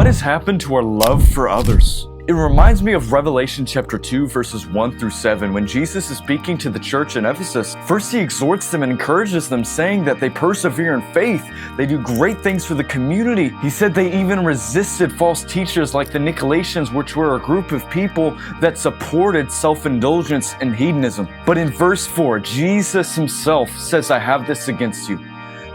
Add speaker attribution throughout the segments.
Speaker 1: what has happened to our love for others? It reminds me of Revelation chapter 2 verses 1 through 7 when Jesus is speaking to the church in Ephesus. First he exhorts them and encourages them, saying that they persevere in faith, they do great things for the community. He said they even resisted false teachers like the Nicolaitans, which were a group of people that supported self-indulgence and hedonism. But in verse 4, Jesus himself says, I have this against you,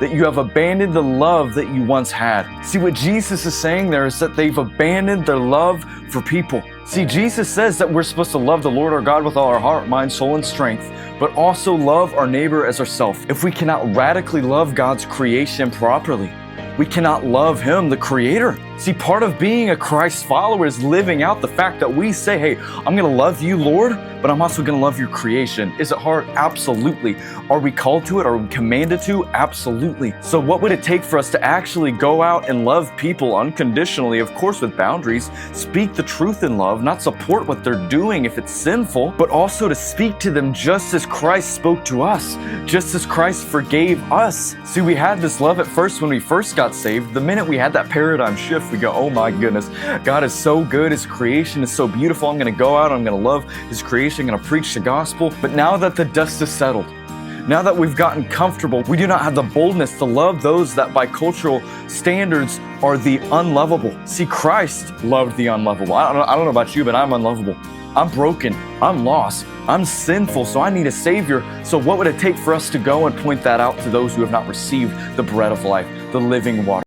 Speaker 1: that you have abandoned the love that you once had. See, what Jesus is saying there is that they've abandoned their love for people. See, Jesus says that we're supposed to love the Lord our God with all our heart, mind, soul, and strength, but also love our neighbor as ourselves. If we cannot radically love God's creation properly, we cannot love Him, the Creator. See, part of being a Christ follower is living out the fact that we say, hey, I'm gonna love you, Lord, but I'm also gonna love your creation. Is it hard? Absolutely. Are we called to it? Are we commanded to? Absolutely. So what would it take for us to actually go out and love people unconditionally, of course with boundaries, speak the truth in love, not support what they're doing if it's sinful, but also to speak to them just as Christ spoke to us, just as Christ forgave us. See, we had this love at first when we first got saved. The minute we had that paradigm shift, we go, oh my goodness, God is so good, His creation is so beautiful, I'm gonna go out, I'm gonna love His creation, I'm gonna preach the gospel. But now that the dust has settled, now that we've gotten comfortable, we do not have the boldness to love those that by cultural standards are the unlovable. See, Christ loved the unlovable. I don't know about you, but I'm unlovable. I'm broken, I'm lost, I'm sinful, so I need a Savior. So what would it take for us to go and point that out to those who have not received the bread of life, the living water?